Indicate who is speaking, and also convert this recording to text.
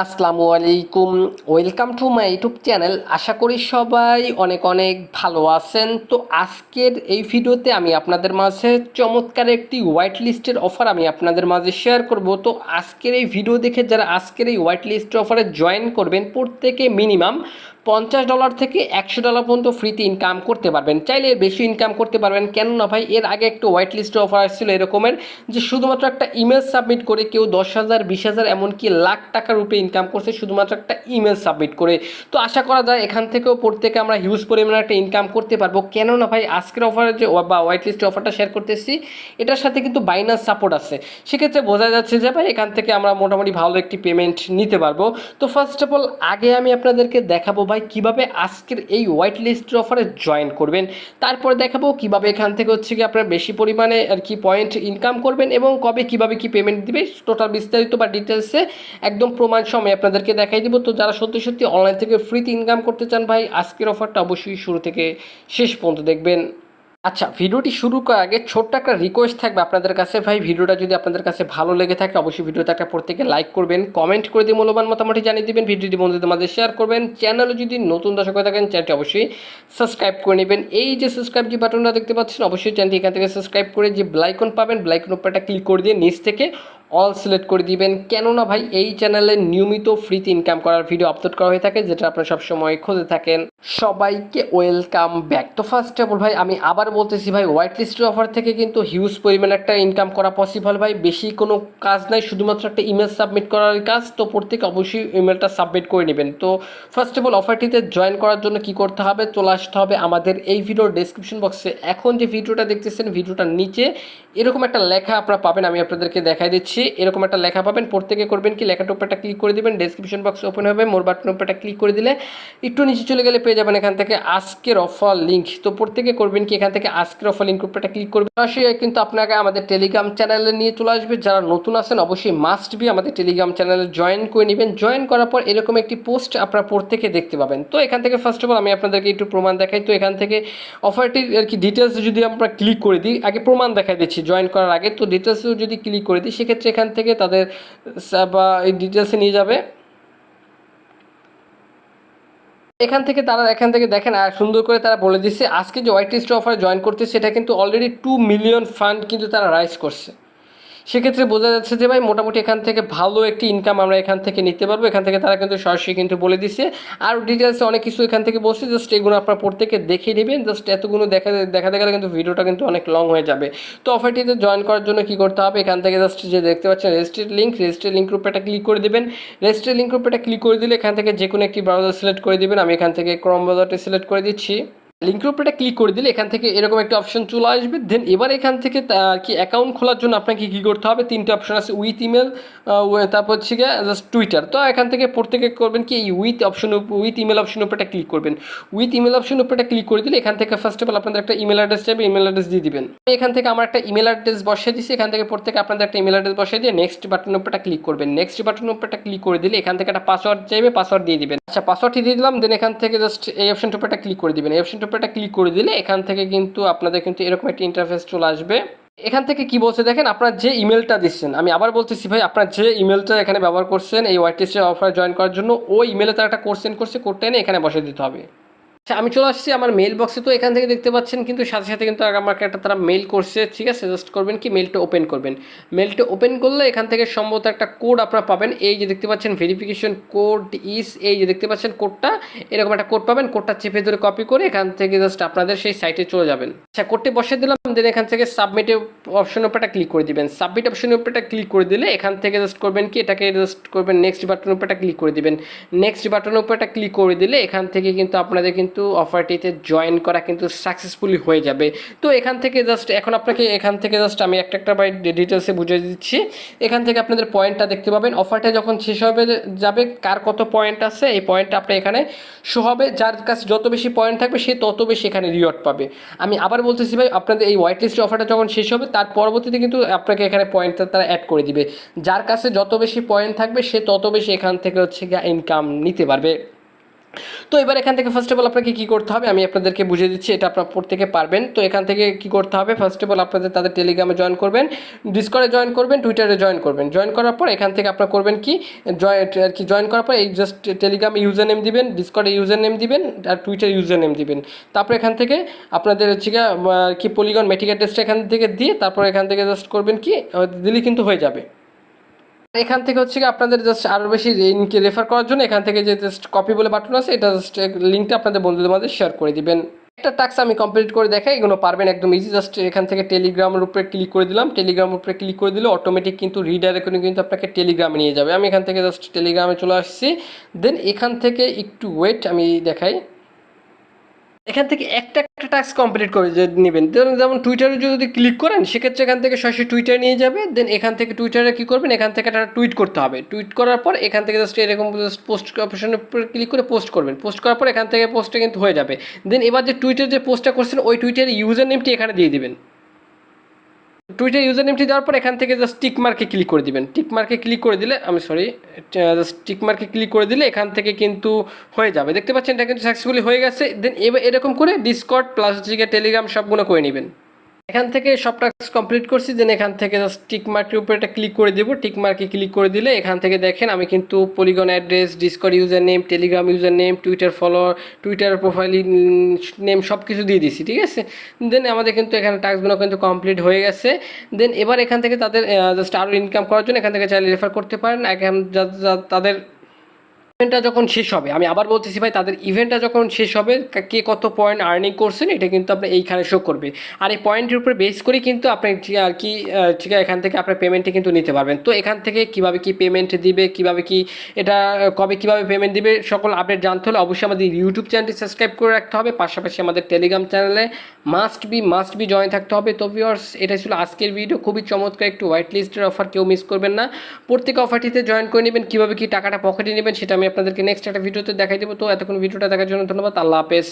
Speaker 1: আসসালামু আলাইকুম, welcome to my YouTube channel. আশা করি সবাই অনেক অনেক ভালো আছেন। তো আজকের এই ভিডিওতে আমি আপনাদের মাঝে চমৎকার একটি হোয়াইট লিস্টের অফার আমি আপনাদের মাঝে শেয়ার করব। তো আজকের এই ভিডিও দেখে যারা আজকের এই হোয়াইট লিস্টের অফারে জয়েন করবেন, প্রত্যেকে মিনিমাম $50 থেকে $100 পর্যন্ত ফ্রিতে ইনকাম করতে পারবেন। চাইলে বেশি ইনকাম করতে পারবেন। কেন না ভাই, এর আগে একটা হোয়াইট লিস্টের অফার আসছিল এরকমের, যে শুধুমাত্র একটা ইমেল সাবমিট করে কেউ 10,000 20,000 এমনকি লাখ টাকার উপরে ইনকাম করছে শুধুমাত্র একটা ইমেল সাবমিট করে। তো আশা করা যায় এখান থেকেও প্রত্যেকে আমরা হিউজ পরিমাণে একটা ইনকাম করতে পারবো। কেন না ভাই, আজকের অফারে যে বা হোয়াইট লিস্টের অফারটা শেয়ার করতেছি, এটার সাথে কিন্তু বাইনান্স সাপোর্ট আছে। সেক্ষেত্রে বোঝা যাচ্ছে যে ভাই এখান থেকে আমরা মোটামুটি ভালো একটি পেমেন্ট নিতে পারবো। তো ফার্স্ট অফ অল আগে আমি আপনাদেরকে দেখাবো ভাই কীভাবে আজকের এই হোয়াইট লিস্টের অফারে জয়েন করবেন। তারপরে দেখাবো কীভাবে এখান থেকে হচ্ছে কি আপনারা বেশি পরিমাণে আর কি পয়েন্ট ইনকাম করবেন এবং কবে কীভাবে কি পেমেন্ট দিবে, টোটাল বিস্তারিত বা ডিটেলসে একদম প্রমাণ সময় আপনাদেরকে দেখাই দিব। তো যারা সত্যি সত্যি অনলাইন থেকে ফ্রিতে ইনকাম করতে চান ভাই, আজকের অফারটা অবশ্যই শুরু থেকে শেষ পর্যন্ত দেখবেন। আচ্ছা, ভিডিওটি শুরু করার আগে ছোট্ট একটা রিকোয়েস্ট থাকবে আপনাদের কাছে ভাই, ভিডিওটা যদি আপনাদের কাছে ভালো লেগে থাকে অবশ্যই ভিডিওতে একটা প্রত্যেকে লাইক করবেন, কমেন্ট করে দিয়ে মূল্যবান মতামত জানিয়ে দিবেন, ভিডিওটি বন্ধুদের মাঝে শেয়ার করবেন। চ্যানেলে যদি নতুন দর্শক হয়ে থাকেন চ্যানেলটি অবশ্যই সাবস্ক্রাইব করে নেবেন। এই যে সাবস্ক্রাইব যে বাটনটা দেখতে পাচ্ছেন, অবশ্যই চ্যানেলটি এখান থেকে সাবস্ক্রাইব করে যে বেলাইকন পাবেন, বেলাইকন উপরটা ক্লিক করে দিয়ে নিচ থেকে অল সিলেক্ট করে দিবেন। কেননা ভাই এই চ্যানেলে নিয়মিত ফ্রিতে ইনকাম করার ভিডিও আপলোড করা হয়ে থাকে, যেটা আপনারা সবসময় খুঁজে থাকেন। সবাইকে ওয়েলকাম ব্যাক। তো ফার্স্ট অফ অল ভাই আমি আবার বলতেছি ভাই, হোয়াইট লিস্টের অফার থেকে কিন্তু হিউজ পরিমাণে একটা ইনকাম করা পসিবল ভাই। বেশি কোনো কাজ নাই, শুধুমাত্র একটা ইমেল সাবমিট করার কাজ। তো প্রত্যেকে অবশ্যই ইমেলটা সাবমিট করে নেবেন। তো ফার্স্ট অফ অল অফারটিতে জয়েন করার জন্য কি করতে হবে, চলে আসতে হবে আমাদের এই ভিডিওর ডেসক্রিপশন বক্সে। এখন যে ভিডিওটা দেখতেছেন, ভিডিওটার নিচে এরকম একটা লেখা আপনারা পাবেন, আমি আপনাদেরকে দেখাই দিচ্ছি। এরকম একটা লেখা পাবেন, প্রত্যেকে করবেন কি লেখাটার উপরটা ক্লিক করে দিবেন, ডেসক্রিপশন বক্স ওপেন হবে, মোর বাটন উপরটা ক্লিক করে দিলে একটু নিচে চলে গেলে পেয়ে যাবেন এখান থেকে আজকের অফার লিঙ্ক। তো প্রত্যেকে করবেন কি এখান থেকে আজকের অফার লিঙ্ক উপরটা ক্লিক করবেন, সরাসরি কিন্তু আপনাকে আমাদের টেলিগ্রাম চ্যানেলে নিয়ে চলে আসবে। যারা নতুন আছেন অবশ্যই মাস্ট বি আমাদের টেলিগ্রাম চ্যানেলে জয়েন করে নেবেন। জয়েন করার পর এরকম একটি পোস্ট আপনারা প্রত্যেকে দেখতে পাবেন। তো এখান থেকে ফার্স্ট অফ অল আমি আপনাদেরকে একটু প্রমাণ দেখাই। তো এখান থেকে অফারটির আর কি ডিটেলস যদি আমরা ক্লিক করে দিই, আগে প্রমাণ দেখাই দিচ্ছি জয়েন করার আগে। তো ডিটেলসে যদি ক্লিক করে দিই, সেক্ষেত্রে এখান থেকে তাদের বা এই ডিটেলসে নিয়ে যাবে। এখান থেকে দেখেন আর সুন্দর করে তারা বলে দিচ্ছে আজকে যে হোয়াইট লিস্ট অফারে জয়েন করতে, সেটা কিন্তু অলরেডি 2 মিলিয়ন ফান্ড কিন্তু তারা রাইজ করছে। সেক্ষেত্রে বোঝা যাচ্ছে যে ভাই মোটামুটি এখান থেকে ভালো একটি ইনকাম আমরা এখান থেকে নিতে পারবো। এখান থেকে তারা কিন্তু সরাসরি কিন্তু বলে দিচ্ছে, আর ডিটেলসে অনেক কিছু এখান থেকে বলছে। জাস্ট এগুলো আপনারা প্রত্যেকে দেখে নেবেন। জাস্ট এতগুলো দেখাতে গেলে কিন্তু ভিডিওটা কিন্তু অনেক লং হয়ে যাবে। তো অফারটিতে জয়েন করার জন্য কী করতে হবে, এখান থেকে জাস্ট যে দেখতে পাচ্ছেন রেজিস্ট্রেড লিঙ্ক রূপে একটা ক্লিক করে দেবেন। রেজিস্ট্রেড লিঙ্ক রূপে একটা ক্লিক করে দিলে এখান থেকে যে কোনো একটি ব্রাউজার সিলেক্ট করে দেবেন। আমি এখান থেকে ক্রোম ব্রাউজারটি সিলেক্ট করে দিচ্ছি। লিঙ্কের উপরে ক্লিক করে দিলে এখান থেকে এরকম একটা অপশন চলে আসবে। দেন এবার এখান থেকে কি অ্যাকাউন্ট খোলার জন্য আপনাকে কী করতে হবে, 3টে অপশন আছে, উইথ ইমেল, তারপর হচ্ছে গিয়ে জাস্ট টুইটার। তো এখান থেকে প্রত্যেকে করবেন কি এই উইথ ইমেল অপশনের উপরে ক্লিক করবেন। উইথ ইমেল অপশনের উপরে ক্লিক করে দিলে এখান থেকে ফার্স্ট অফ অল আপনাদের একটা ইমেল অ্যাড্রেস চাইবে, ইমেল অ্যাড্রেস দিয়ে দিবেন। এখান থেকে আমার একটা ইমেল অ্যাড্রেস বসিয়ে দিচ্ছি। এখান থেকে প্রত্যেকে আপনাদের একটা ইমেল অ্যাড্রেস বসিয়ে দিয়ে নেক্সট বাটনের উপরটা ক্লিক করবেন। নেক্সট বাটনের উপরটা ক্লিক করে দিলে এখান থেকে একটা পাসওয়ার্ড চাইবে, পাসওয়ার্ড দিয়ে দিবেন। আচ্ছা, পাসওয়ার্ডটি দিয়ে দিলাম। দেন এখান থেকে জাস্ট এই অপশনটার উপরটা ক্লিক করে দিবেন। এই অপশনটার উপরটা ক্লিক করে দিলে এখান থেকে কিন্তু আপনাদের কিন্তু এরকম একটা ইন্টারফেস চলে আসবে। এখান থেকে কি বলছে দেখেন, আপনার যে ইমেলটা দিচ্ছেন, আমি আবার বলতেছি ভাই, আপনার যে ইমেলটা এখানে ব্যবহার করছেন এই হোয়াইট লিস্টের অফারে জয়েন করার জন্য, ওই ইমেলে তারা একটা কোড সেন্ড করছে, কোডটা এনে এখানে বসে দিতে হবে। আচ্ছা, আমি চলে আসছি আমার মেল বক্সে। তো এখান থেকে দেখতে পাচ্ছেন কিন্তু সাথে সাথে কিন্তু আমাকে একটা তারা মেল করছে। ঠিক আছে, জাস্ট করবেন কি মেলটা ওপেন করবেন। মেলটা ওপেন করলে এখান থেকে সম্ভবত একটা কোড আপনারা পাবেন। এই যে দেখতে পাচ্ছেন ভেরিফিকেশন কোড এই যে দেখতে পাচ্ছেন কোডটা, এরকম একটা কোড পাবেন। কোডটা চেপে ধরে কপি করে এখান থেকে জাস্ট আপনাদের সেই সাইটে চলে যাবেন। আচ্ছা, কোডটি বসিয়ে দিলাম। দেন এখান থেকে সাবমিটে অপশনের উপরটা ক্লিক করে দিবেন। সাবমিট অপশনের উপরটা ক্লিক করে দিলে এখান থেকে জাস্ট করবেন কি এটাকে জাস্ট করবেন নেক্সট বাটনের উপরটা ক্লিক করে দিবেন। নেক্সট বাটনের উপরটা ক্লিক করে দিলে এখান থেকে কিন্তু আপনাদের কিন্তু অফারটিতে জয়েন করা কিন্তু সাকসেসফুলি হয়ে যাবে। তো এখান থেকে জাস্ট এখন আপনাকে এখান থেকে জাস্ট আমি একটা বাই ডিটেলসে বুঝিয়ে দিচ্ছি। এখান থেকে আপনাদের পয়েন্টটা দেখতে পাবেন। অফারটা যখন শেষ হবে যাবে, কার কত পয়েন্ট আছে এই পয়েন্টটা আপনি এখানে শো হবে। যার কাছে যত বেশি পয়েন্ট থাকবে সে তত বেশি এখানে রিওয়ার্ড পাবে। আমি আবার বলতেছি ভাই, আপনাদের এই হোয়াইট লিস্টের অফারটা যখন শেষ হবে তার পরবর্তীতে কিন্তু আপনাকে এখানে পয়েন্টটা তারা অ্যাড করে দিবে। যার কাছে যত বেশি পয়েন্ট থাকবে সে তত বেশি এখান থেকে হচ্ছে গিয়ে ইনকাম নিতে পারবে। তো এবার এখান থেকে ফার্স্ট অফ অল আপনাকে কী করতে হবে আমি আপনাদেরকে বুঝিয়ে দিচ্ছি, এটা আপনার প্রত্যেকে পারবেন। তো এখান থেকে কী করতে হবে, ফার্স্ট অফ অল আপনাদের তাদের টেলিগ্রামে জয়েন করবেন, ডিসকর্ডে জয়েন করবেন, টুইটারে জয়েন করবেন। জয়েন করার পর এখান থেকে আপনার করবেন কি জয়েন করার পর এই জাস্ট টেলিগ্রামে ইউজার নেম দিবেন, ডিসকর্ডে ইউজার নেম দিবেন, আর টুইটারে ইউজার নেম দিবেন। তারপর এখান থেকে আপনাদের হচ্ছে কি পলিগন মেটিক অ্যাড্রেসটা এখান থেকে দিয়ে তারপর এখান থেকে জাস্ট করবেন কি দিলে কিন্তু হয়ে যাবে। এখান থেকে হচ্ছে কি আপনাদের জাস্ট আরও বেশি লিঙ্কে রেফার করার জন্য এখান থেকে যে জাস্ট কপি বলে বাটন আছে এটা জাস্ট লিঙ্কটা আপনাদের বন্ধুদের মাঝে শেয়ার করে দিবেন। একটা টাস্ক আমি কমপ্লিট করে দেখাই, এগুলো পারবেন একদম ইজি। জাস্ট এখান থেকে টেলিগ্রামের উপরে ক্লিক করে দিলাম, টেলিগ্রামের উপরে ক্লিক করে দিলে অটোমেটিক কিন্তু রিডাইরেক্ট করে কিন্তু আপনাকে টেলিগ্রামে নিয়ে যাবে। আমি এখান থেকে জাস্ট টেলিগ্রামে চলে আসছি। দেন এখান থেকে একটু ওয়েট আমি দেখাই, এখান থেকে একটা টাস্ক কমপ্লিট করে নেবেন। যেমন টুইটারে যদি ক্লিক করেন সেক্ষেত্রে এখান থেকে সরাসরি টুইটারে নিয়ে যাবে। দেন এখান থেকে টুইটারে কী করবেন, এখান থেকে একটা টুইট করতে হবে। টুইট করার পর এখান থেকে জাস্ট এরকম জাস্ট পোস্ট অপশনের উপরে ক্লিক করে পোস্ট করবেন। পোস্ট করার পর এখান থেকে পোস্টটা কিন্তু হয়ে যাবে। দেন এবার যে টুইটার যে পোস্টটা করছেন ওই টুইটারের ইউজার নেমটি এখানে দিয়ে দিবেন। টুইটার ইউজার নেমটি দেওয়ার পর এখান থেকে জাস্ট টিক মার্কে ক্লিক করে দিবেন। টিক মার্কে ক্লিক করে দিলে জাস্ট টিক মার্কে ক্লিক করে দিলে এখান থেকে কিন্তু হয়ে যাবে। দেখতে পাচ্ছেন এটা কিন্তু সাকসেসফুলি হয়ে গেছে। দেন এবার এরকম করে ডিসকর্ড প্লাস টেলিগ্রাম সবগুলো করে নেবেন। এখান থেকে সব টাস্ক কমপ্লিট করছি। দেন এখান থেকে জাস্ট টিক মার্কের উপরে একটা ক্লিক করে দেবো। টিক মার্কে ক্লিক করে দিলে এখান থেকে দেখেন আমি কিন্তু polygon address, Discord user name, Telegram user name, Twitter follower, Twitter profile name সব কিছু দিয়ে দিছি, ঠিক আছে। দেন আমাদের কিন্তু এখানে টাস্কগুলো কিন্তু কমপ্লিট হয়ে গেছে। দেন এবার এখান থেকে তাদের জাস্ট আরও ইনকাম করার জন্য এখান থেকে চাইলে রেফার করতে পারেন। এখন তাদের ইভেন্টটা যখন শেষ হবে, আমি আবার বলতেছি ভাই, তাদের ইভেন্টটা যখন শেষ হবে কে কত পয়েন্ট আর্নিং করছেন এটা কিন্তু আপনার এইখানে শো করবে। আর এই পয়েন্টের উপরে বেস করে কিন্তু আপনি আর কি ঠিক আছে এখান থেকে আপনার পেমেন্টে কিন্তু নিতে পারবেন। তো এখান থেকে কীভাবে কি পেমেন্ট দিবে, কীভাবে কি এটা কবে কীভাবে পেমেন্ট দিবে সকল আপডেট জানতে হলে অবশ্যই আমাদের ইউটিউব চ্যানেলটি সাবস্ক্রাইব করে রাখতে হবে। পাশাপাশি আমাদের টেলিগ্রাম চ্যানেলে মাস্ট বি জয়েন থাকতে হবে। তো ভিউয়ার্স এটাই ছিল আজকের ভিডিও, খুবই চমৎকার একটু হোয়াইট লিস্টের অফার, কেউ মিস করবেন না। প্রত্যেক অফারটিতে জয়েন করে নেবেন, কীভাবে কি টাকাটা পকেটে নেবেন সেটা আমি আপনাদেরকে নেক্সট একটা ভিডিওতে দেখাই দেবো। তো এতক্ষণ ভিডিওটা দেখার জন্য ধন্যবাদ, আল্লাহ হাফেজ।